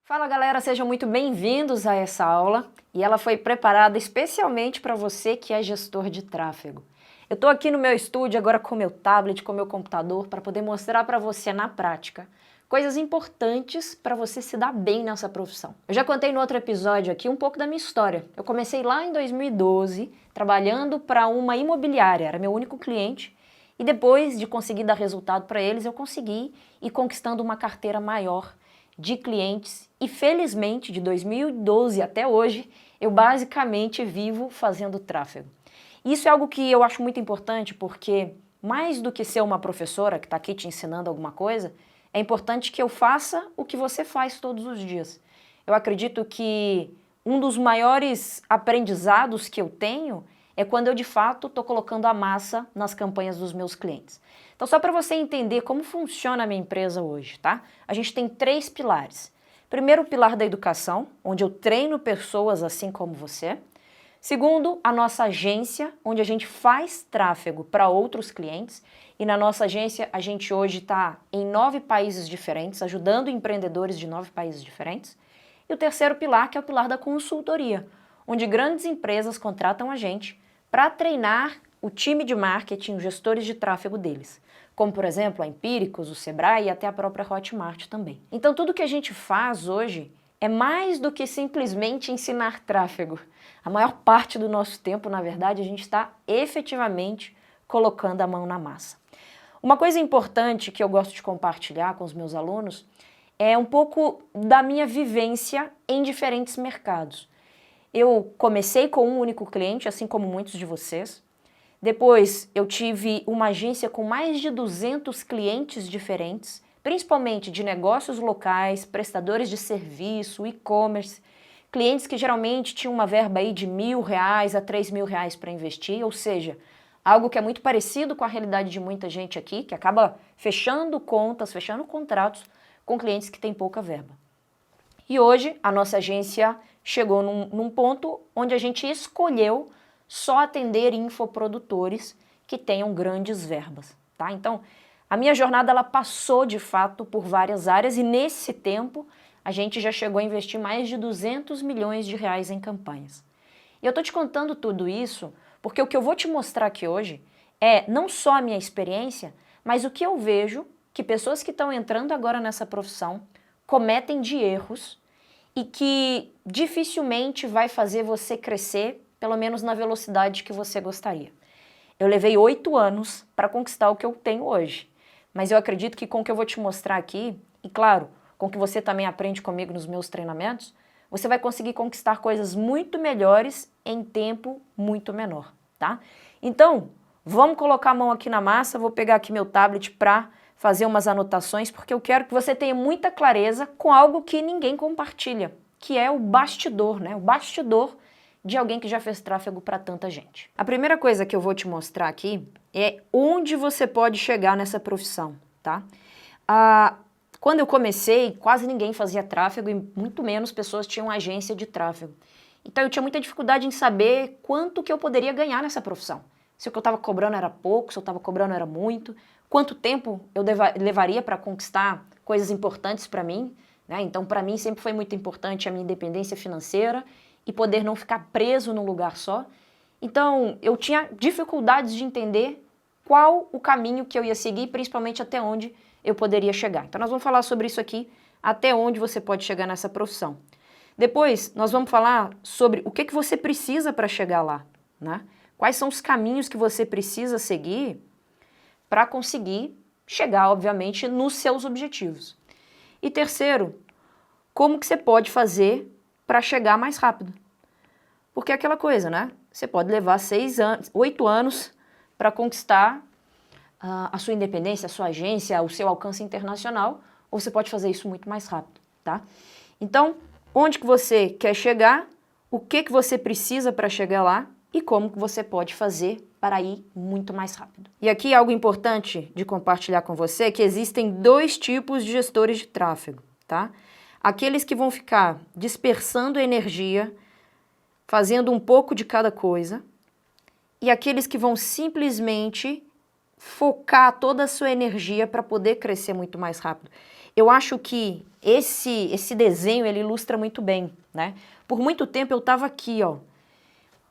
Fala galera, sejam muito bem-vindos a essa aula e ela foi preparada especialmente para você que é gestor de tráfego. Eu estou aqui no meu estúdio agora com meu tablet, com meu computador para poder mostrar para você na prática coisas importantes para você se dar bem nessa profissão. Eu já contei no outro episódio aqui um pouco da minha história. Eu comecei lá em 2012 trabalhando para uma imobiliária, era meu único cliente. E depois de conseguir dar resultado para eles, eu consegui ir conquistando uma carteira maior de clientes e felizmente de 2012 até hoje eu basicamente vivo fazendo tráfego. Isso é algo que eu acho muito importante porque mais do que ser uma professora que está aqui te ensinando alguma coisa, é importante que eu faça o que você faz todos os dias. Eu acredito que um dos maiores aprendizados que eu tenho é quando eu de fato estou colocando a massa nas campanhas dos meus clientes. Então só para você entender como funciona a minha empresa hoje, tá? A gente tem 3 pilares. Primeiro, o pilar da educação, onde eu treino pessoas assim como você. Segundo, a nossa agência, onde a gente faz tráfego para outros clientes. E na nossa agência, a gente hoje está em 9 países diferentes, ajudando empreendedores de 9 países diferentes. E o terceiro pilar, que é o pilar da consultoria, onde grandes empresas contratam a gente para treinar o time de marketing, os gestores de tráfego deles. Como, por exemplo, a Empíricos, o Sebrae e até a própria Hotmart também. Então, tudo que a gente faz hoje é mais do que simplesmente ensinar tráfego. A maior parte do nosso tempo, na verdade, a gente está efetivamente colocando a mão na massa. Uma coisa importante que eu gosto de compartilhar com os meus alunos é um pouco da minha vivência em diferentes mercados. Eu comecei com um único cliente, assim como muitos de vocês. Depois eu tive uma agência com mais de 200 clientes diferentes, principalmente de negócios locais, prestadores de serviço, e-commerce, clientes que geralmente tinham uma verba aí de R$1.000 a R$3.000 para investir, ou seja, algo que é muito parecido com a realidade de muita gente aqui, que acaba fechando contas, fechando contratos com clientes que têm pouca verba. E hoje a nossa agência chegou num ponto onde a gente escolheu só atender infoprodutores que tenham grandes verbas, tá? Então, a minha jornada ela passou de fato por várias áreas e nesse tempo a gente já chegou a investir mais de R$200 milhões em campanhas. E eu tô te contando tudo isso porque o que eu vou te mostrar aqui hoje é não só a minha experiência, mas o que eu vejo que pessoas que estão entrando agora nessa profissão cometem de erros e que dificilmente vai fazer você crescer, pelo menos na velocidade que você gostaria. Eu levei 8 anos para conquistar o que eu tenho hoje, mas eu acredito que com o que eu vou te mostrar aqui, e claro, com o que você também aprende comigo nos meus treinamentos, você vai conseguir conquistar coisas muito melhores em tempo muito menor, tá? Então, vamos colocar a mão aqui na massa, vou pegar aqui meu tablet para fazer umas anotações, porque eu quero que você tenha muita clareza com algo que ninguém compartilha, que é o bastidor, né? O bastidor de alguém que já fez tráfego para tanta gente. A primeira coisa que eu vou te mostrar aqui é onde você pode chegar nessa profissão, tá? Quando eu comecei, quase ninguém fazia tráfego e muito menos pessoas tinham agência de tráfego. Então eu tinha muita dificuldade em saber quanto que eu poderia ganhar nessa profissão. Se o que eu estava cobrando era pouco, se eu estava cobrando era muito, quanto tempo eu levaria para conquistar coisas importantes para mim, né? Então para mim sempre foi muito importante a minha independência financeira e poder não ficar preso num lugar só. Então eu tinha dificuldades de entender qual o caminho que eu ia seguir, principalmente até onde eu poderia chegar. Então nós vamos falar sobre isso aqui, até onde você pode chegar nessa profissão. Depois nós vamos falar sobre o que você precisa para chegar lá, né? Quais são os caminhos que você precisa seguir para conseguir chegar, obviamente, nos seus objetivos. E terceiro, como que você pode fazer para chegar mais rápido? Porque é aquela coisa, né? Você pode levar 8 anos para conquistar a sua independência, a sua agência, o seu alcance internacional, ou você pode fazer isso muito mais rápido, tá? Então, onde que você quer chegar, o que você precisa para chegar lá e como que você pode fazer para ir muito mais rápido. E aqui algo importante de compartilhar com você é que existem 2 tipos de gestores de tráfego, tá? Aqueles que vão ficar dispersando energia, fazendo um pouco de cada coisa, e aqueles que vão simplesmente focar toda a sua energia para poder crescer muito mais rápido. Eu acho que esse desenho, ele ilustra muito bem, né? Por muito tempo eu estava aqui, ó,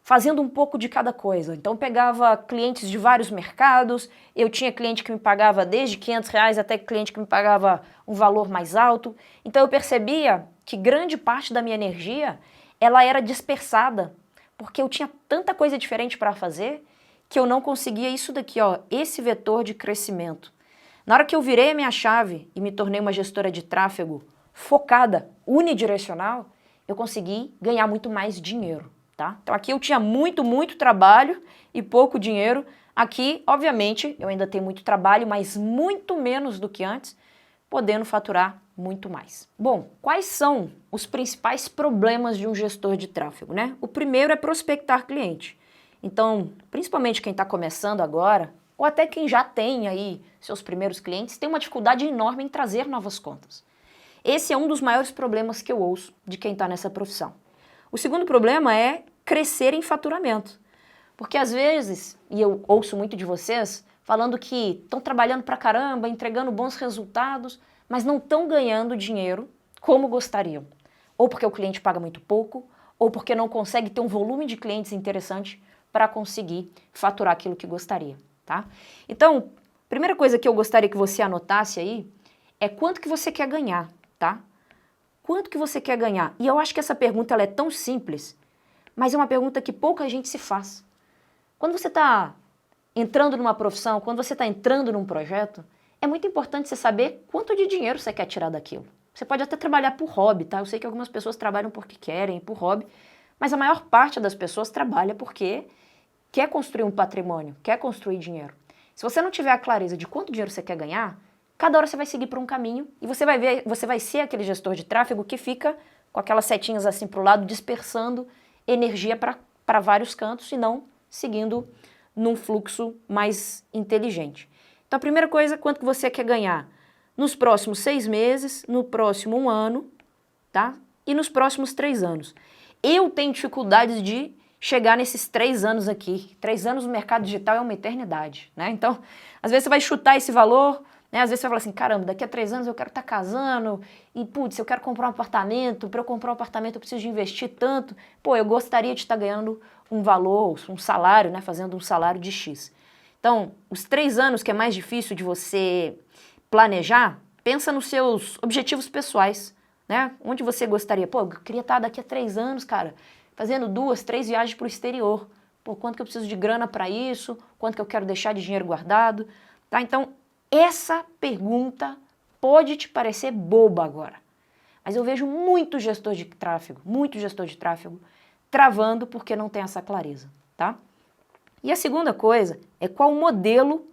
fazendo um pouco de cada coisa. Então, pegava clientes de vários mercados, eu tinha cliente que me pagava desde R$ 500 até cliente que me pagava um valor mais alto. Então, eu percebia que grande parte da minha energia, ela era dispersada, porque eu tinha tanta coisa diferente para fazer que eu não conseguia isso daqui, ó, esse vetor de crescimento. Na hora que eu virei a minha chave e me tornei uma gestora de tráfego focada, unidirecional, eu consegui ganhar muito mais dinheiro. Tá? Então aqui eu tinha muito trabalho e pouco dinheiro. Aqui, obviamente, eu ainda tenho muito trabalho, mas muito menos do que antes, podendo faturar muito mais. Bom, quais são os principais problemas de um gestor de tráfego, né? O primeiro é prospectar cliente. Então, principalmente quem está começando agora, ou até quem já tem aí seus primeiros clientes, tem uma dificuldade enorme em trazer novas contas. Esse é um dos maiores problemas que eu ouço de quem está nessa profissão. O segundo problema é crescer em faturamento. Porque às vezes, e eu ouço muito de vocês, falando que estão trabalhando pra caramba, entregando bons resultados, mas não estão ganhando dinheiro como gostariam. Ou porque o cliente paga muito pouco, ou porque não consegue ter um volume de clientes interessante para conseguir faturar aquilo que gostaria, tá? Então, primeira coisa que eu gostaria que você anotasse aí é quanto que você quer ganhar, tá? Quanto que você quer ganhar? E eu acho que essa pergunta ela é tão simples, mas é uma pergunta que pouca gente se faz. Quando você está entrando numa profissão, quando você está entrando num projeto, é muito importante você saber quanto de dinheiro você quer tirar daquilo. Você pode até trabalhar por hobby, tá? Eu sei que algumas pessoas trabalham porque querem, por hobby, mas a maior parte das pessoas trabalha porque quer construir um patrimônio, quer construir dinheiro. Se você não tiver a clareza de quanto dinheiro você quer ganhar, cada hora você vai seguir por um caminho e você vai ver, você vai ser aquele gestor de tráfego que fica com aquelas setinhas assim para o lado, dispersando energia para vários cantos e não seguindo num fluxo mais inteligente. Então a primeira coisa, quanto que você quer ganhar? Nos próximos 6 meses, no próximo 1 ano, tá? E nos próximos 3 anos. Eu tenho dificuldades de chegar nesses 3 anos aqui. 3 anos no mercado digital é uma eternidade, né? Então, às vezes você vai chutar esse valor, né? Às vezes você vai falar assim, caramba, daqui a 3 anos eu quero estar casando e, putz, eu quero comprar um apartamento, para eu comprar um apartamento eu preciso de investir tanto. Pô, eu gostaria de estar ganhando um valor, um salário, né? Fazendo um salário de X. Então, os 3 anos que é mais difícil de você planejar, pensa nos seus objetivos pessoais, né? Onde você gostaria? Pô, eu queria estar daqui a 3 anos, cara, fazendo 2, 3 viagens para o exterior. Pô, quanto que eu preciso de grana para isso? Quanto que eu quero deixar de dinheiro guardado? Tá? Então, essa pergunta pode te parecer boba agora, mas eu vejo muito gestor de tráfego, travando porque não tem essa clareza, tá? E a segunda coisa é qual o modelo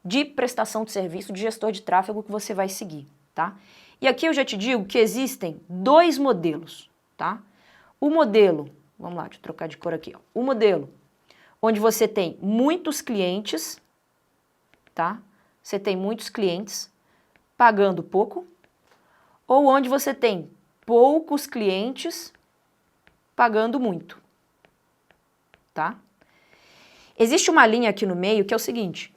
de prestação de serviço de gestor de tráfego que você vai seguir, tá? E aqui eu já te digo que existem 2 modelos, tá? O modelo, vamos lá, deixa eu trocar de cor aqui, ó. O modelo onde você tem muitos clientes, tá? Você tem muitos clientes pagando pouco, ou onde você tem poucos clientes pagando muito, tá? Existe uma linha aqui no meio que é o seguinte,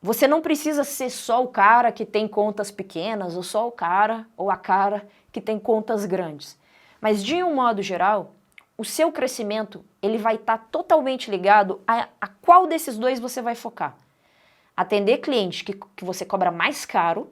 você não precisa ser só o cara que tem contas pequenas, ou só o cara ou a cara que tem contas grandes. Mas, de um modo geral, o seu crescimento ele vai estar totalmente ligado a qual desses 2 você vai focar. Atender clientes que você cobra mais caro,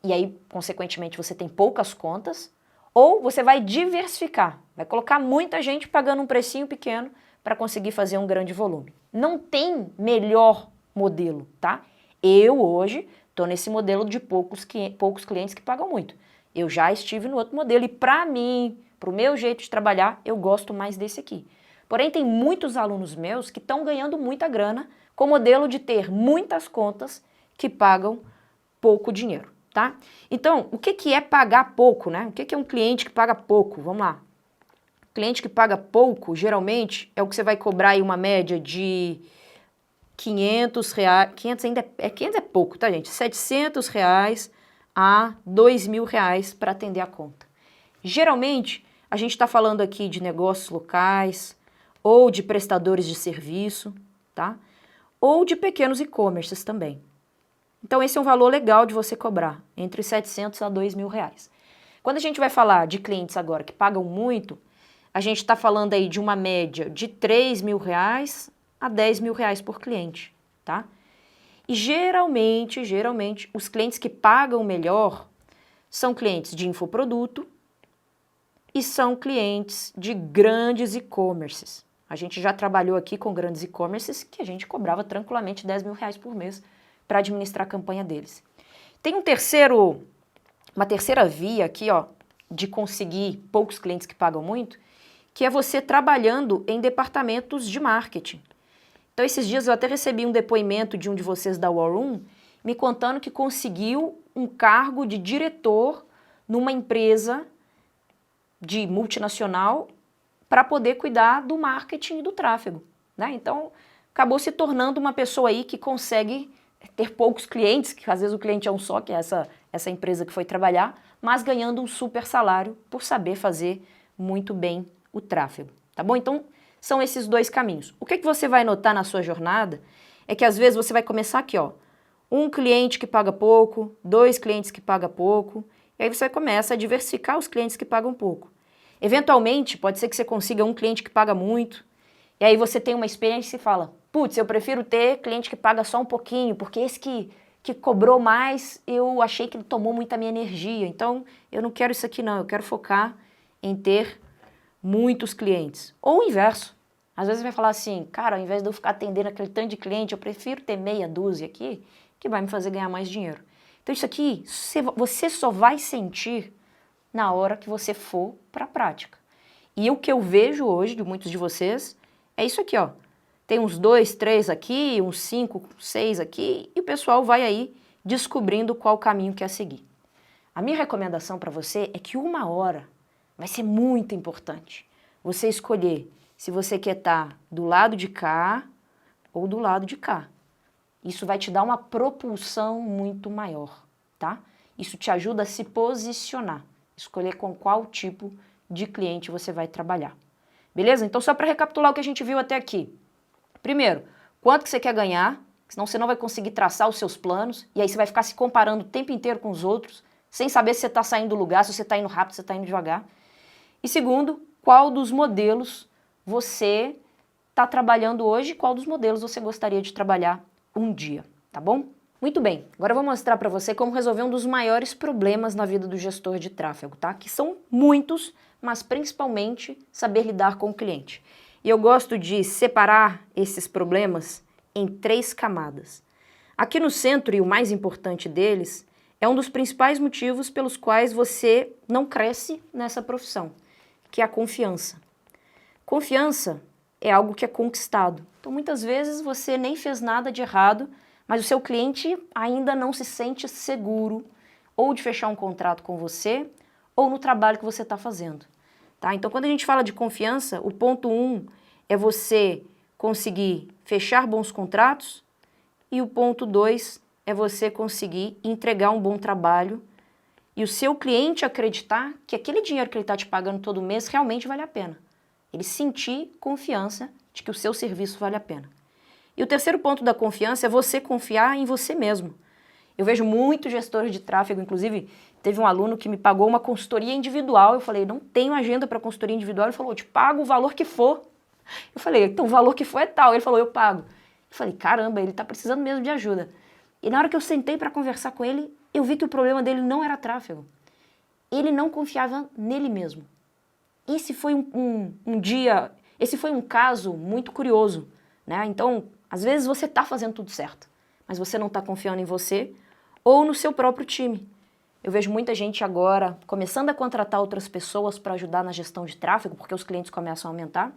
e aí, consequentemente, você tem poucas contas, ou você vai diversificar, vai colocar muita gente pagando um precinho pequeno para conseguir fazer um grande volume. Não tem melhor modelo, tá? Eu, hoje, estou nesse modelo de poucos clientes que pagam muito. Eu já estive no outro modelo e, para mim, para o meu jeito de trabalhar, eu gosto mais desse aqui. Porém, tem muitos alunos meus que estão ganhando muita grana com o modelo de ter muitas contas que pagam pouco dinheiro, tá? Então, o que é pagar pouco, né? O que é um cliente que paga pouco? Vamos lá. Cliente que paga pouco, geralmente, é o que você vai cobrar aí uma média de R$500, 500 é pouco, tá, gente? R$700 a R$2.000 para atender a conta. Geralmente, a gente está falando aqui de negócios locais, ou de prestadores de serviço, tá? Ou de pequenos e-commerces também. Então esse é um valor legal de você cobrar, entre 700 a 2.000 reais. Quando a gente vai falar de clientes agora que pagam muito, a gente está falando aí de uma média de 3.000 reais a 10.000 reais por cliente, tá? E geralmente, os clientes que pagam melhor são clientes de infoproduto e são clientes de grandes e-commerces. A gente já trabalhou aqui com grandes e-commerces que a gente cobrava tranquilamente 10.000 reais por mês para administrar a campanha deles. Tem uma terceira via aqui, ó, de conseguir poucos clientes que pagam muito, que é você trabalhando em departamentos de marketing. Então, esses dias eu até recebi um depoimento de um de vocês da War Room, me contando que conseguiu um cargo de diretor numa empresa de multinacional para poder cuidar do marketing e do tráfego, né? Então, acabou se tornando uma pessoa aí que consegue ter poucos clientes, que às vezes o cliente é um só, que é essa empresa que foi trabalhar, mas ganhando um super salário por saber fazer muito bem o tráfego, tá bom? Então, são esses dois caminhos. O que você vai notar na sua jornada é que às vezes você vai começar aqui, ó, um cliente que paga pouco, 2 clientes que pagam pouco, e aí você começa a diversificar os clientes que pagam pouco. Eventualmente, pode ser que você consiga um cliente que paga muito, e aí você tem uma experiência e fala, putz, eu prefiro ter cliente que paga só um pouquinho, porque esse que cobrou mais, eu achei que ele tomou muita minha energia, então eu não quero isso aqui não, eu quero focar em ter muitos clientes. Ou o inverso. Às vezes você vai falar assim, cara, ao invés de eu ficar atendendo aquele tanto de cliente, eu prefiro ter meia dúzia aqui, que vai me fazer ganhar mais dinheiro. Então isso aqui, você só vai sentir na hora que você for para a prática. E o que eu vejo hoje de muitos de vocês é isso aqui, ó. Tem uns 2, 3 aqui, uns 5, 6 aqui, e o pessoal vai aí descobrindo qual caminho quer seguir. A minha recomendação para você é que 1 hora vai ser muito importante você escolher se você quer estar do lado de cá ou do lado de cá. Isso vai te dar uma propulsão muito maior, tá? Isso te ajuda a se posicionar, escolher com qual tipo de cliente você vai trabalhar. Beleza? Então, só para recapitular o que a gente viu até aqui. Primeiro, quanto que você quer ganhar, senão você não vai conseguir traçar os seus planos, e aí você vai ficar se comparando o tempo inteiro com os outros, sem saber se você está saindo do lugar, se você está indo rápido, se você está indo devagar. E segundo, qual dos modelos você está trabalhando hoje, qual dos modelos você gostaria de trabalhar um dia, tá bom? Muito bem, agora eu vou mostrar para você como resolver um dos maiores problemas na vida do gestor de tráfego, tá? Que são muitos, mas principalmente saber lidar com o cliente. E eu gosto de separar esses problemas em 3 camadas. Aqui no centro, e o mais importante deles, é um dos principais motivos pelos quais você não cresce nessa profissão, que é a confiança. Confiança é algo que é conquistado. Então, muitas vezes você nem fez nada de errado, mas o seu cliente ainda não se sente seguro ou de fechar um contrato com você ou no trabalho que você está fazendo. Tá? Então, quando a gente fala de confiança, o ponto 1 é você conseguir fechar bons contratos e o ponto 2 é você conseguir entregar um bom trabalho e o seu cliente acreditar que aquele dinheiro que ele está te pagando todo mês realmente vale a pena. Ele sentir confiança de que o seu serviço vale a pena. E o terceiro ponto da confiança é você confiar em você mesmo. Eu vejo muitos gestores de tráfego, inclusive teve um aluno que me pagou uma consultoria individual, eu falei, não tenho agenda para consultoria individual, ele falou, eu te pago o valor que for. Eu falei, então o valor que for é tal, ele falou, eu pago. Eu falei, caramba, ele está precisando mesmo de ajuda. E na hora que eu sentei para conversar com ele, eu vi que o problema dele não era tráfego. Ele não confiava nele mesmo. Esse foi esse foi um caso muito curioso, né? Então, às vezes você está fazendo tudo certo, mas você não está confiando em você ou no seu próprio time. Eu vejo muita gente agora começando a contratar outras pessoas para ajudar na gestão de tráfego, porque os clientes começam a aumentar,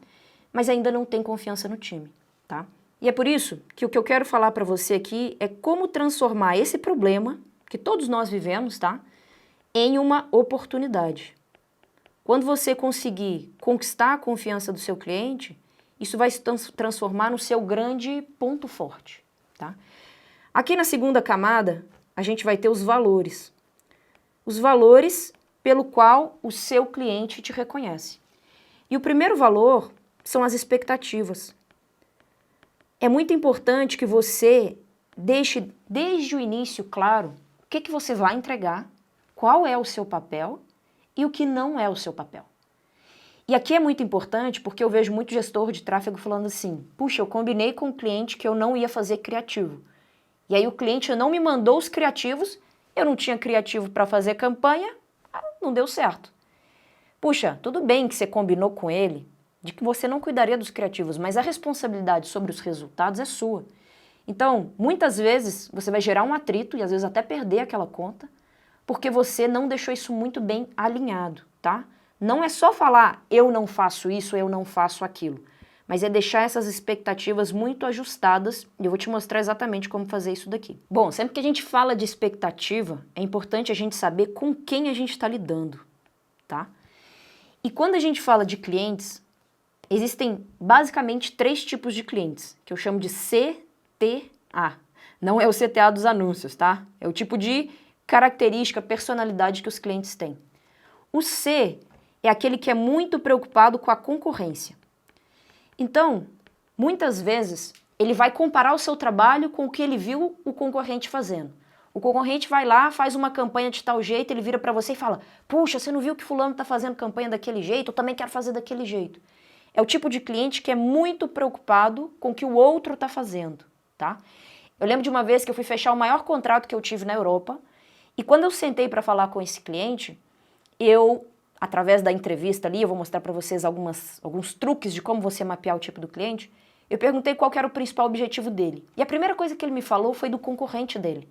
mas ainda não tem confiança no time, tá? E é por isso que o que eu quero falar para você aqui é como transformar esse problema, que todos nós vivemos, tá? Em uma oportunidade. Quando você conseguir conquistar a confiança do seu cliente, isso vai se transformar no seu grande ponto forte, tá? Aqui na segunda camada, a gente vai ter os valores. Os valores pelo qual o seu cliente te reconhece. E o primeiro valor são as expectativas. É muito importante que você deixe desde o início claro o que você vai entregar, qual é o seu papel e o que não é o seu papel. E aqui é muito importante porque eu vejo muito gestor de tráfego falando assim, puxa, eu combinei com o cliente que eu não ia fazer criativo. E aí o cliente não me mandou os criativos, eu não tinha criativo para fazer campanha, não deu certo. Puxa, tudo bem que você combinou com ele de que você não cuidaria dos criativos, mas a responsabilidade sobre os resultados é sua. Então, muitas vezes você vai gerar um atrito e às vezes até perder aquela conta, porque você não deixou isso muito bem alinhado, tá? Não é só falar eu não faço isso, eu não faço aquilo, mas é deixar essas expectativas muito ajustadas e eu vou te mostrar exatamente como fazer isso daqui. Bom, sempre que a gente fala de expectativa, é importante a gente saber com quem a gente está lidando, tá? E quando a gente fala de clientes, existem basicamente 3 tipos de clientes, que eu chamo de CTA. Não é o CTA dos anúncios, tá? É o tipo de característica, personalidade que os clientes têm. O C é aquele que é muito preocupado com a concorrência. Então, muitas vezes, ele vai comparar o seu trabalho com o que ele viu o concorrente fazendo. O concorrente vai lá, faz uma campanha de tal jeito, ele vira para você e fala, puxa, você não viu que fulano está fazendo campanha daquele jeito? Eu também quero fazer daquele jeito. É o tipo de cliente que é muito preocupado com o que o outro está fazendo, tá? Eu lembro de uma vez que eu fui fechar o maior contrato que eu tive na Europa, e quando eu sentei para falar com esse cliente, eu, através da entrevista ali, eu vou mostrar para vocês alguns truques de como você mapear o tipo do cliente, eu perguntei qual que era o principal objetivo dele. E a primeira coisa que ele me falou foi do concorrente dele.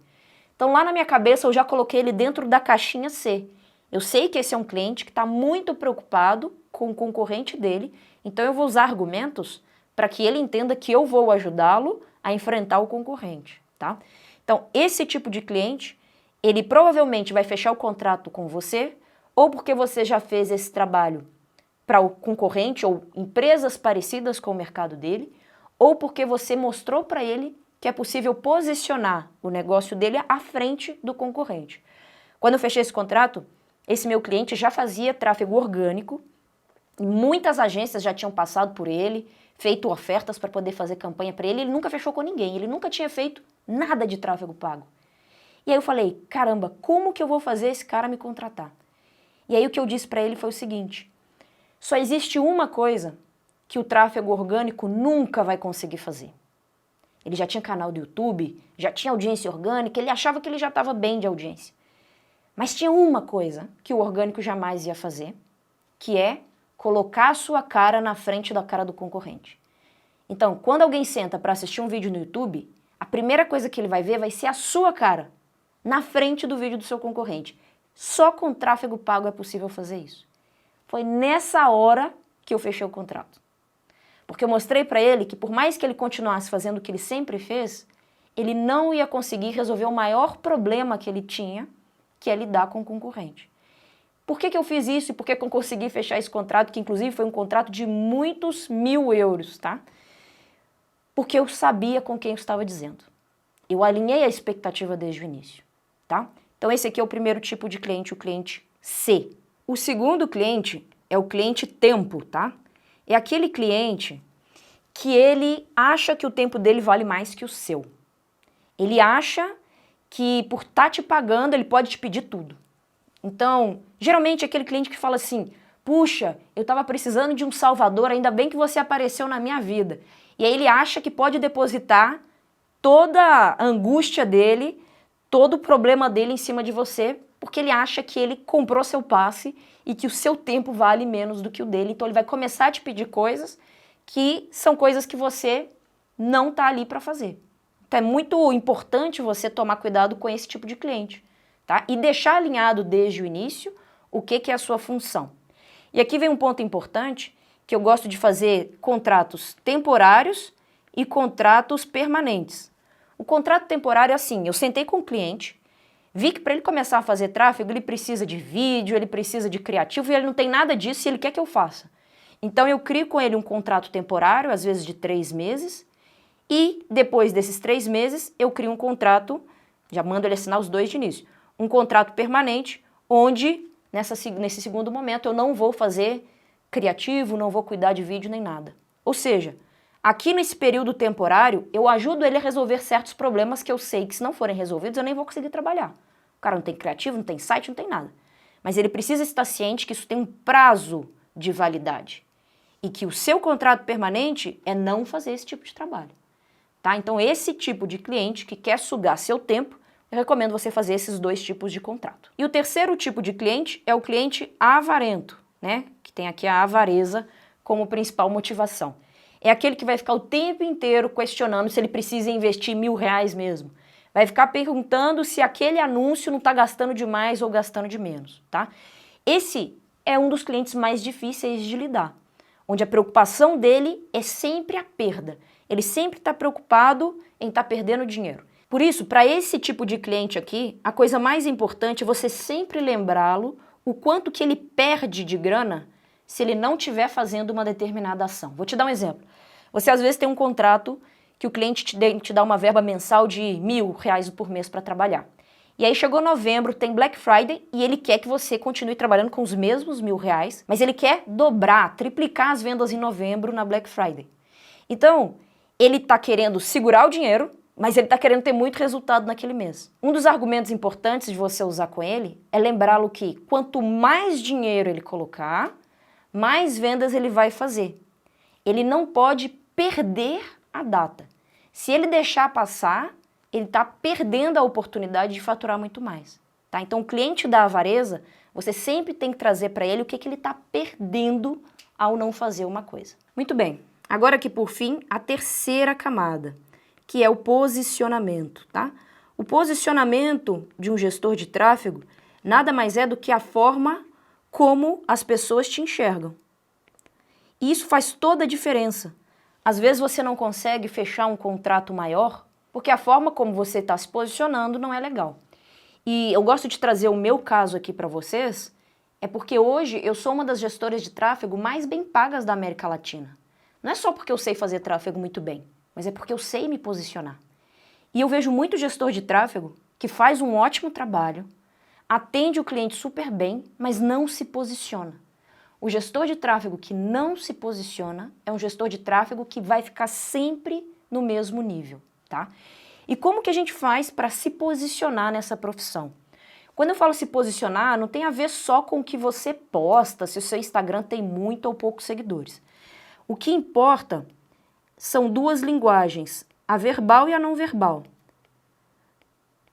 Então lá na minha cabeça eu já coloquei ele dentro da caixinha C. Eu sei que esse é um cliente que está muito preocupado com o concorrente dele, então eu vou usar argumentos para que ele entenda que eu vou ajudá-lo a enfrentar o concorrente, tá? Então esse tipo de cliente, ele provavelmente vai fechar o contrato com você, ou porque você já fez esse trabalho para o concorrente ou empresas parecidas com o mercado dele, ou porque você mostrou para ele que é possível posicionar o negócio dele à frente do concorrente. Quando eu fechei esse contrato, esse meu cliente já fazia tráfego orgânico, e muitas agências já tinham passado por ele, feito ofertas para poder fazer campanha para ele nunca fechou com ninguém, ele nunca tinha feito nada de tráfego pago. E aí eu falei, caramba, como que eu vou fazer esse cara me contratar? E aí o que eu disse para ele foi o seguinte, só existe uma coisa que o tráfego orgânico nunca vai conseguir fazer. Ele já tinha canal do YouTube, já tinha audiência orgânica, ele achava que ele já estava bem de audiência. Mas tinha uma coisa que o orgânico jamais ia fazer, que é colocar a sua cara na frente da cara do concorrente. Então, quando alguém senta para assistir um vídeo no YouTube, a primeira coisa que ele vai ver vai ser a sua cara na frente do vídeo do seu concorrente. Só com tráfego pago é possível fazer isso. Foi nessa hora que eu fechei o contrato. Porque eu mostrei para ele que por mais que ele continuasse fazendo o que ele sempre fez, ele não ia conseguir resolver o maior problema que ele tinha, que é lidar com o concorrente. Por que eu fiz isso e por que eu consegui fechar esse contrato, que inclusive foi um contrato de muitos mil euros, tá? Porque eu sabia com quem eu estava dizendo. Eu alinhei a expectativa desde o início, tá? Então esse aqui é o primeiro tipo de cliente, o cliente C. O segundo cliente é o cliente tempo, tá? É aquele cliente que ele acha que o tempo dele vale mais que o seu. Ele acha que por estar te pagando, ele pode te pedir tudo. Então, geralmente é aquele cliente que fala assim, puxa, eu estava precisando de um salvador, ainda bem que você apareceu na minha vida. E aí ele acha que pode depositar toda a angústia dele, todo o problema dele em cima de você, porque ele acha que ele comprou seu passe e que o seu tempo vale menos do que o dele. Então ele vai começar a te pedir coisas que são coisas que você não está ali para fazer. Então é muito importante você tomar cuidado com esse tipo de cliente, tá? E deixar alinhado desde o início o que é a sua função. E aqui vem um ponto importante, que eu gosto de fazer contratos temporários e contratos permanentes. O contrato temporário é assim, eu sentei com o cliente, vi que para ele começar a fazer tráfego, ele precisa de vídeo, ele precisa de criativo e ele não tem nada disso e ele quer que eu faça. Então eu crio com ele um contrato temporário, às vezes de 3 meses, e depois desses 3 meses eu crio um contrato, já mando ele assinar os 2 de início, um contrato permanente, onde nesse segundo momento eu não vou fazer criativo, não vou cuidar de vídeo nem nada. Ou seja, Aqui nesse período temporário, eu ajudo ele a resolver certos problemas que eu sei que se não forem resolvidos eu nem vou conseguir trabalhar. O cara não tem criativo, não tem site, não tem nada. Mas ele precisa estar ciente que isso tem um prazo de validade e que o seu contrato permanente é não fazer esse tipo de trabalho. Tá? Então esse tipo de cliente que quer sugar seu tempo, eu recomendo você fazer esses dois tipos de contrato. E o terceiro tipo de cliente é o cliente avarento, né? Que tem aqui a avareza como principal motivação. É aquele que vai ficar o tempo inteiro questionando se ele precisa investir R$1.000 mesmo. Vai ficar perguntando se aquele anúncio não está gastando de mais ou gastando de menos, tá? Esse é um dos clientes mais difíceis de lidar, onde a preocupação dele é sempre a perda. Ele sempre está preocupado em estar perdendo dinheiro. Por isso, para esse tipo de cliente aqui, a coisa mais importante é você sempre lembrá-lo o quanto que ele perde de grana se ele não estiver fazendo uma determinada ação. Vou te dar um exemplo. Você às vezes tem um contrato que o cliente te dá uma verba mensal de R$1.000 por mês para trabalhar. E aí chegou novembro, tem Black Friday e ele quer que você continue trabalhando com os mesmos R$1.000, mas ele quer dobrar, triplicar as vendas em novembro na Black Friday. Então, ele está querendo segurar o dinheiro, mas ele está querendo ter muito resultado naquele mês. Um dos argumentos importantes de você usar com ele é lembrá-lo que quanto mais dinheiro ele colocar, mais vendas ele vai fazer. Ele não pode perder a data. Se ele deixar passar, ele está perdendo a oportunidade de faturar muito mais. Tá? Então, o cliente da avareza, você sempre tem que trazer para ele o que ele está perdendo ao não fazer uma coisa. Muito bem. Agora aqui, por fim, a terceira camada, que é o posicionamento. Tá? O posicionamento de um gestor de tráfego nada mais é do que a forma como as pessoas te enxergam. E isso faz toda a diferença. Às vezes você não consegue fechar um contrato maior porque a forma como você está se posicionando não é legal. E eu gosto de trazer o meu caso aqui para vocês, é porque hoje eu sou uma das gestoras de tráfego mais bem pagas da América Latina. Não é só porque eu sei fazer tráfego muito bem, mas é porque eu sei me posicionar. E eu vejo muito gestor de tráfego que faz um ótimo trabalho, atende o cliente super bem, mas não se posiciona. O gestor de tráfego que não se posiciona é um gestor de tráfego que vai ficar sempre no mesmo nível, tá? E como que a gente faz para se posicionar nessa profissão? Quando eu falo se posicionar, não tem a ver só com o que você posta, se o seu Instagram tem muito ou poucos seguidores. O que importa são duas linguagens, a verbal e a não verbal.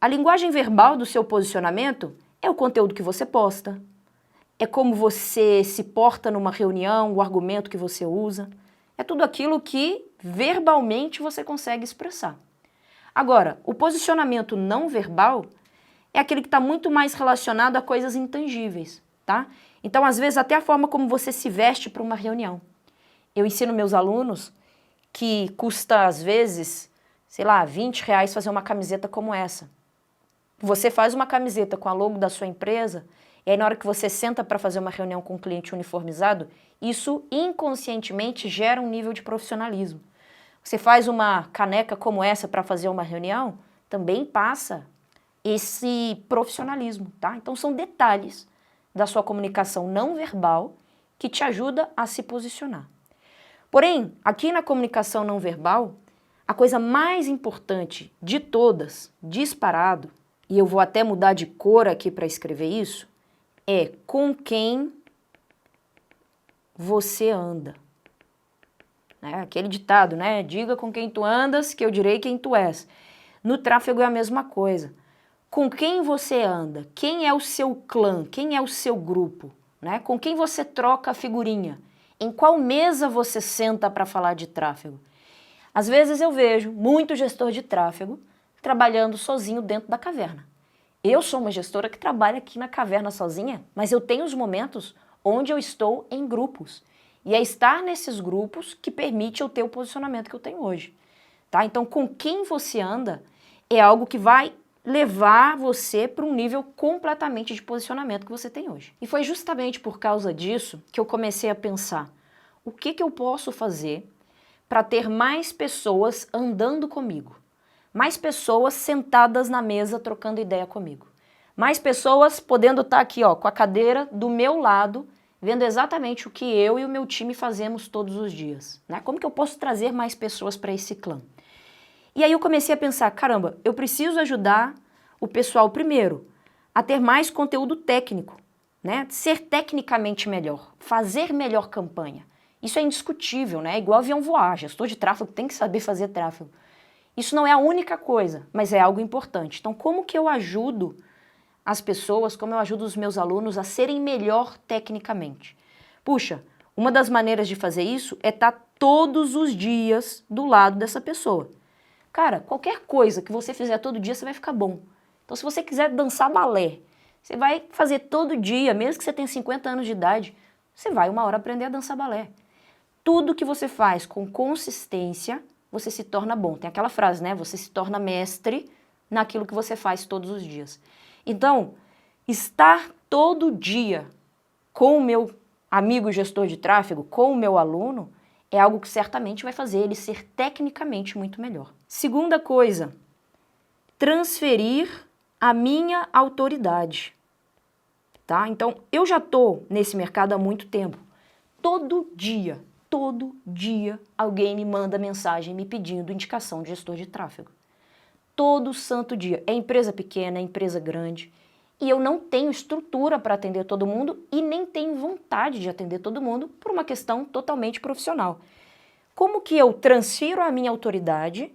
A linguagem verbal do seu posicionamento é o conteúdo que você posta, é como você se porta numa reunião, o argumento que você usa. É tudo aquilo que verbalmente você consegue expressar. Agora, o posicionamento não verbal é aquele que está muito mais relacionado a coisas intangíveis, tá? Então, às vezes, até a forma como você se veste para uma reunião. Eu ensino meus alunos que custa, às vezes, sei lá, R$20 fazer uma camiseta como essa. Você faz uma camiseta com a logo da sua empresa, e aí na hora que você senta para fazer uma reunião com um cliente uniformizado, isso inconscientemente gera um nível de profissionalismo. Você faz uma caneca como essa para fazer uma reunião, também passa esse profissionalismo, tá? Então são detalhes da sua comunicação não verbal que te ajuda a se posicionar. Porém, aqui na comunicação não verbal, a coisa mais importante de todas, disparado, e eu vou até mudar de cor aqui para escrever isso, é com quem você anda. Aquele ditado, né? Diga com quem tu andas, que eu direi quem tu és. No tráfego é a mesma coisa. Com quem você anda? Quem é o seu clã? Quem é o seu grupo? Né? Com quem você troca a figurinha? Em qual mesa você senta para falar de tráfego? Às vezes eu vejo muito gestor de tráfego trabalhando sozinho dentro da caverna. Eu sou uma gestora que trabalha aqui na caverna sozinha, mas eu tenho os momentos onde eu estou em grupos. E é estar nesses grupos que permite eu ter o posicionamento que eu tenho hoje. Tá? Então, com quem você anda é algo que vai levar você para um nível completamente de posicionamento que você tem hoje. E foi justamente por causa disso que eu comecei a pensar o que eu posso fazer para ter mais pessoas andando comigo. Mais pessoas sentadas na mesa trocando ideia comigo. Mais pessoas podendo estar aqui ó, com a cadeira do meu lado vendo exatamente o que eu e o meu time fazemos todos os dias, né? Como que eu posso trazer mais pessoas para esse clã? E aí eu comecei a pensar, caramba, eu preciso ajudar o pessoal primeiro a ter mais conteúdo técnico, né? Ser tecnicamente melhor, fazer melhor campanha. Isso é indiscutível, né? É igual avião voar, gestor de tráfego tem que saber fazer tráfego. Isso não é a única coisa, mas é algo importante. Então, como que eu ajudo as pessoas, como eu ajudo os meus alunos a serem melhor tecnicamente? Puxa, uma das maneiras de fazer isso é estar todos os dias do lado dessa pessoa. Cara, qualquer coisa que você fizer todo dia, você vai ficar bom. Então, se você quiser dançar balé, você vai fazer todo dia, mesmo que você tenha 50 anos de idade, você vai uma hora aprender a dançar balé. Tudo que você faz com consistência, você se torna bom. Tem aquela frase, né? Você se torna mestre naquilo que você faz todos os dias. Então, estar todo dia com o meu amigo gestor de tráfego, com o meu aluno, é algo que certamente vai fazer ele ser tecnicamente muito melhor. Segunda coisa, transferir a minha autoridade. Tá? Então, eu já estou nesse mercado há muito tempo. Todo dia alguém me manda mensagem me pedindo indicação de gestor de tráfego. Todo santo dia. É empresa pequena, é empresa grande. E eu não tenho estrutura para atender todo mundo e nem tenho vontade de atender todo mundo por uma questão totalmente profissional. Como que eu transfiro a minha autoridade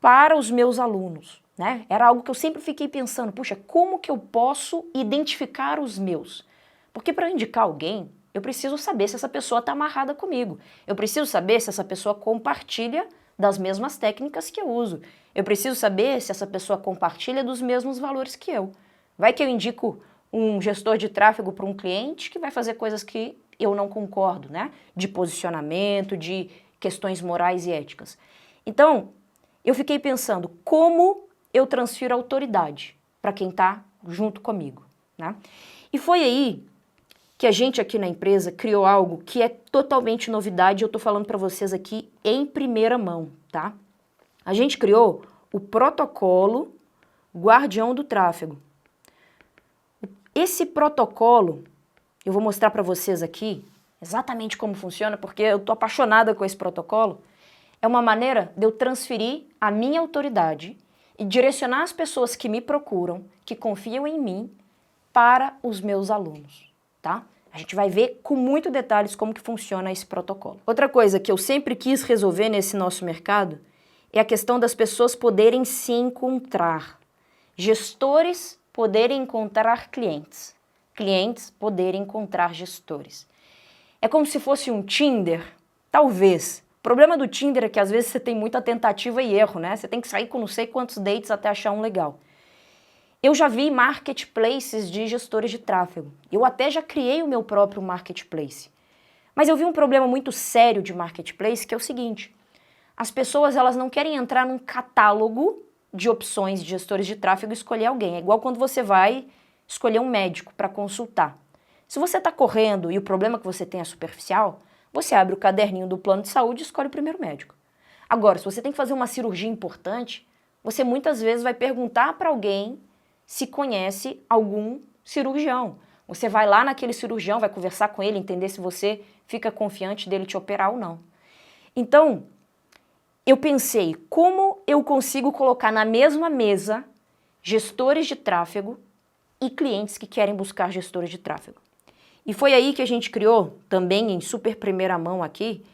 para os meus alunos, né? Era algo que eu sempre fiquei pensando, puxa, como que eu posso identificar os meus? Porque para indicar alguém, eu preciso saber se essa pessoa está amarrada comigo. Eu preciso saber se essa pessoa compartilha das mesmas técnicas que eu uso. Eu preciso saber se essa pessoa compartilha dos mesmos valores que eu. Vai que eu indico um gestor de tráfego para um cliente que vai fazer coisas que eu não concordo, né? De posicionamento, de questões morais e éticas. Então, eu fiquei pensando como eu transfiro autoridade para quem está junto comigo, né? E foi aí que a gente aqui na empresa criou algo que é totalmente novidade e eu estou falando para vocês aqui em primeira mão, tá? A gente criou o protocolo Guardião do Tráfego. Esse protocolo, eu vou mostrar para vocês aqui exatamente como funciona, porque eu estou apaixonada com esse protocolo. É uma maneira de eu transferir a minha autoridade e direcionar as pessoas que me procuram, que confiam em mim, para os meus alunos, tá? A gente vai ver com muito detalhes como que funciona esse protocolo. Outra coisa que eu sempre quis resolver nesse nosso mercado é a questão das pessoas poderem se encontrar. Gestores poderem encontrar clientes. Clientes poderem encontrar gestores. É como se fosse um Tinder, talvez. O problema do Tinder é que às vezes você tem muita tentativa e erro, né? Você tem que sair com não sei quantos dates até achar um legal. Eu já vi marketplaces de gestores de tráfego. Eu até já criei o meu próprio marketplace. Mas eu vi um problema muito sério de marketplace, que é o seguinte. As pessoas elas não querem entrar num catálogo de opções de gestores de tráfego e escolher alguém. É igual quando você vai escolher um médico para consultar. Se você está correndo e o problema que você tem é superficial, você abre o caderninho do plano de saúde e escolhe o primeiro médico. Agora, se você tem que fazer uma cirurgia importante, você muitas vezes vai perguntar para alguém se conhece algum cirurgião. Você vai lá naquele cirurgião, vai conversar com ele, entender se você fica confiante dele te operar ou não. Então, eu pensei, como eu consigo colocar na mesma mesa gestores de tráfego e clientes que querem buscar gestores de tráfego? E foi aí que a gente criou, também em super primeira mão aqui,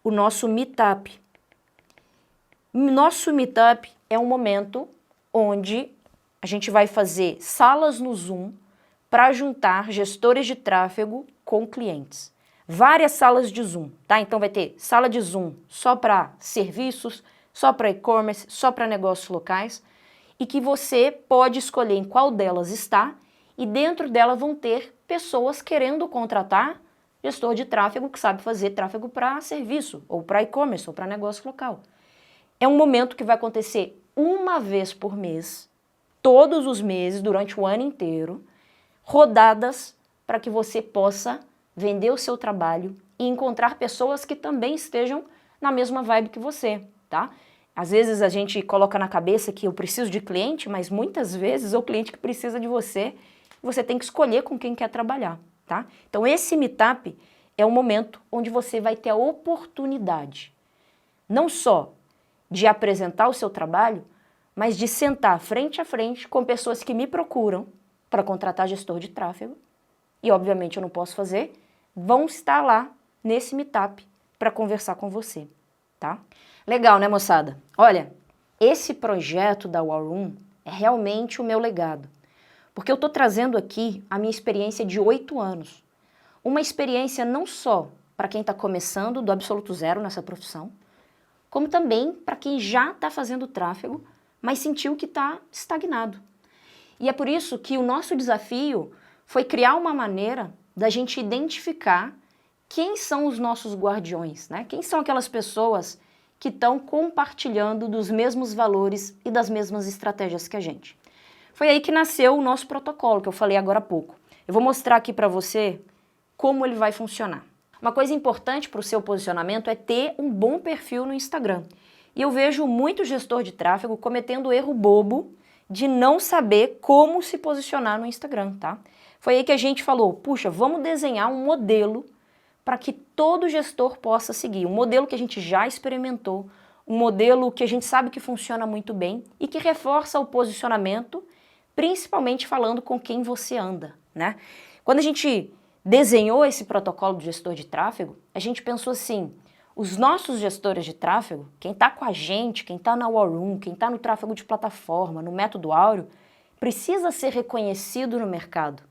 o nosso Meetup. Nosso Meetup é um momento onde a gente vai fazer salas no Zoom para juntar gestores de tráfego com clientes. Várias salas de Zoom, tá? Então vai ter sala de Zoom só para serviços, só para e-commerce, só para negócios locais e que você pode escolher em qual delas está e dentro dela vão ter pessoas querendo contratar gestor de tráfego que sabe fazer tráfego para serviço ou para e-commerce ou para negócio local. É um momento que vai acontecer uma vez por mês, todos os meses, durante o ano inteiro, rodadas para que você possa vender o seu trabalho e encontrar pessoas que também estejam na mesma vibe que você, tá? Às vezes a gente coloca na cabeça que eu preciso de cliente, mas muitas vezes é o cliente que precisa de você, você tem que escolher com quem quer trabalhar, tá? Então esse meetup é o momento onde você vai ter a oportunidade, não só de apresentar o seu trabalho, mas de sentar frente a frente com pessoas que me procuram para contratar gestor de tráfego, e obviamente eu não posso fazer, vão estar lá nesse meetup para conversar com você, tá? Legal, né, moçada? Olha, esse projeto da War Room é realmente o meu legado, porque eu estou trazendo aqui a minha experiência de 8 anos. Uma experiência não só para quem está começando do absoluto zero nessa profissão, como também para quem já está fazendo tráfego, mas sentiu que está estagnado. E é por isso que o nosso desafio foi criar uma maneira da gente identificar quem são os nossos guardiões, né? Quem são aquelas pessoas que estão compartilhando dos mesmos valores e das mesmas estratégias que a gente. Foi aí que nasceu o nosso protocolo, que eu falei agora há pouco. Eu vou mostrar aqui para você como ele vai funcionar. Uma coisa importante para o seu posicionamento é ter um bom perfil no Instagram. E eu vejo muito gestor de tráfego cometendo o erro bobo de não saber como se posicionar no Instagram, tá? Foi aí que a gente falou, puxa, vamos desenhar um modelo para que todo gestor possa seguir. Um modelo que a gente já experimentou, um modelo que a gente sabe que funciona muito bem e que reforça o posicionamento, principalmente falando com quem você anda, né? Quando a gente desenhou esse protocolo de gestor de tráfego, a gente pensou assim, os nossos gestores de tráfego, quem está com a gente, quem está na War Room, quem está no tráfego de plataforma, no método áureo, precisa ser reconhecido no mercado.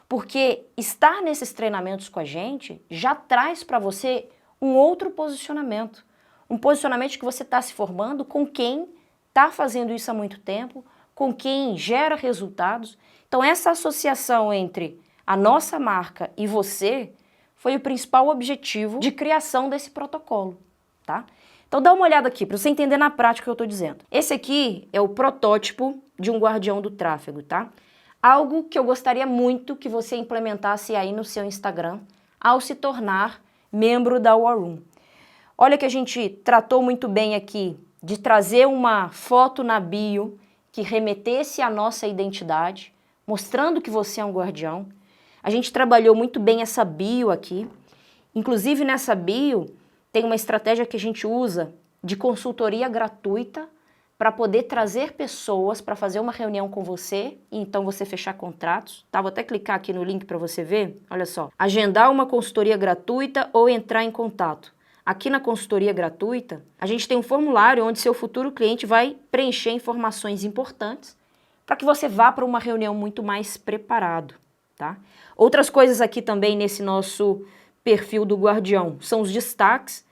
Porque estar nesses treinamentos com a gente já traz para você um outro posicionamento. Um posicionamento que você está se formando com quem está fazendo isso há muito tempo, com quem gera resultados. Então essa associação entre a nossa marca e você foi o principal objetivo de criação desse protocolo, tá? Então dá uma olhada aqui, para você entender na prática o que eu estou dizendo. Esse aqui é o protótipo de um guardião do tráfego, tá? Algo que eu gostaria muito que você implementasse aí no seu Instagram ao se tornar membro da War Room. Olha que a gente tratou muito bem aqui de trazer uma foto na bio que remetesse à nossa identidade, mostrando que você é um guardião. A gente trabalhou muito bem essa bio aqui. Inclusive nessa bio tem uma estratégia que a gente usa de consultoria gratuita para poder trazer pessoas para fazer uma reunião com você e então você fechar contratos. Tá? Vou até clicar aqui no link para você ver. Olha só. Agendar uma consultoria gratuita ou entrar em contato. Aqui na consultoria gratuita, a gente tem um formulário onde seu futuro cliente vai preencher informações importantes para que você vá para uma reunião muito mais preparado. Tá? Outras coisas aqui também nesse nosso perfil do guardião são os destaques.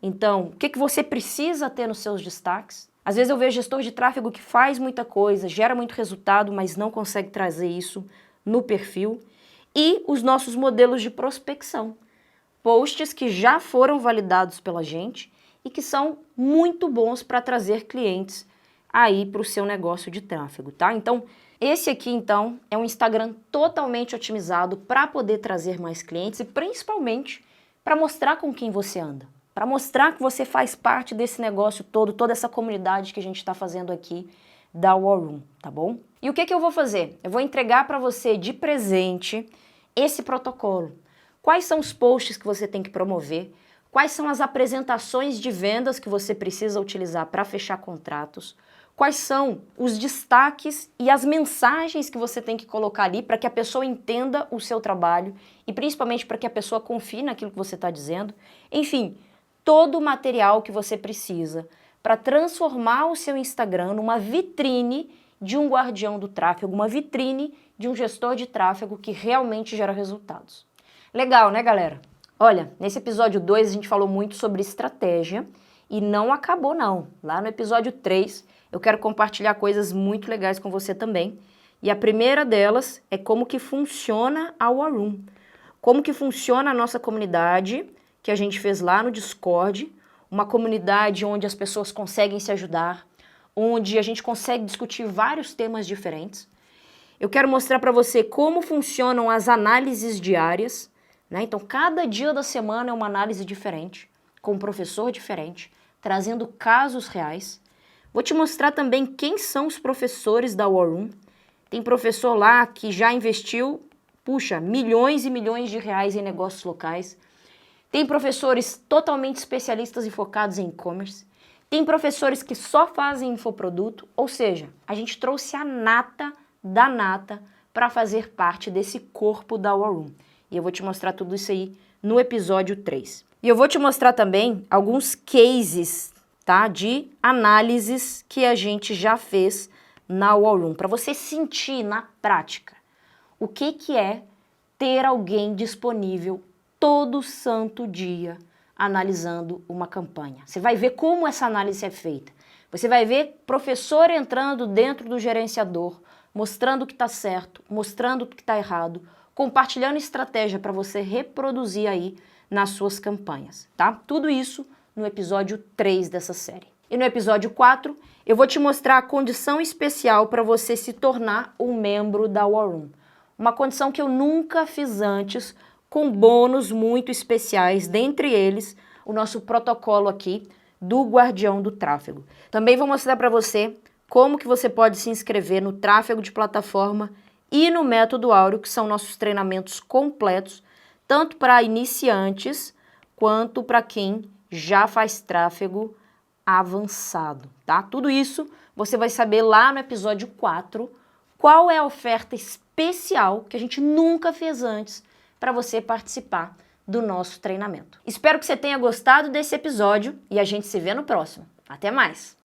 Então, o que você precisa ter nos seus destaques? Às vezes eu vejo gestor de tráfego que faz muita coisa, gera muito resultado, mas não consegue trazer isso no perfil. E os nossos modelos de prospecção. Posts que já foram validados pela gente e que são muito bons para trazer clientes aí para o seu negócio de tráfego, tá? Então, esse aqui, então, é um Instagram totalmente otimizado para poder trazer mais clientes e principalmente para mostrar com quem você anda. Para mostrar que você faz parte desse negócio todo, toda essa comunidade que a gente está fazendo aqui da War Room, tá bom? E o que eu vou fazer? Eu vou entregar para você de presente esse protocolo. Quais são os posts que você tem que promover? Quais são as apresentações de vendas que você precisa utilizar para fechar contratos? Quais são os destaques e as mensagens que você tem que colocar ali para que a pessoa entenda o seu trabalho e principalmente para que a pessoa confie naquilo que você está dizendo? Enfim, todo o material que você precisa para transformar o seu Instagram numa vitrine de um guardião do tráfego, uma vitrine de um gestor de tráfego que realmente gera resultados. Legal, né, galera? Olha, nesse episódio 2 a gente falou muito sobre estratégia e não acabou não. Lá no episódio 3 eu quero compartilhar coisas muito legais com você também. E a primeira delas é como que funciona a War Room. Como que funciona a nossa comunidade, que a gente fez lá no Discord, uma comunidade onde as pessoas conseguem se ajudar, onde a gente consegue discutir vários temas diferentes. Eu quero mostrar para você como funcionam as análises diárias, né? Então, cada dia da semana é uma análise diferente, com um professor diferente, trazendo casos reais. Vou te mostrar também quem são os professores da War Room. Tem professor lá que já investiu puxa, milhões e milhões de reais em negócios locais. Tem professores totalmente especialistas e focados em e-commerce. Tem professores que só fazem infoproduto, ou seja, a gente trouxe a nata da nata para fazer parte desse corpo da War Room. E eu vou te mostrar tudo isso aí no episódio 3. E eu vou te mostrar também alguns cases, tá, de análises que a gente já fez na War Room, para você sentir na prática o que é ter alguém disponível todo santo dia analisando uma campanha. Você vai ver como essa análise é feita. Você vai ver professor entrando dentro do gerenciador, mostrando o que está certo, mostrando o que está errado, compartilhando estratégia para você reproduzir aí nas suas campanhas, tá? Tudo isso no episódio 3 dessa série. E no episódio 4, eu vou te mostrar a condição especial para você se tornar um membro da War Room. Uma condição que eu nunca fiz antes, com bônus muito especiais, dentre eles o nosso protocolo aqui do Guardião do Tráfego. Também vou mostrar para você como que você pode se inscrever no tráfego de plataforma e no Método Áureo, que são nossos treinamentos completos, tanto para iniciantes quanto para quem já faz tráfego avançado, tá? Tudo isso você vai saber lá no episódio 4, qual é a oferta especial que a gente nunca fez antes para você participar do nosso treinamento. Espero que você tenha gostado desse episódio e a gente se vê no próximo. Até mais!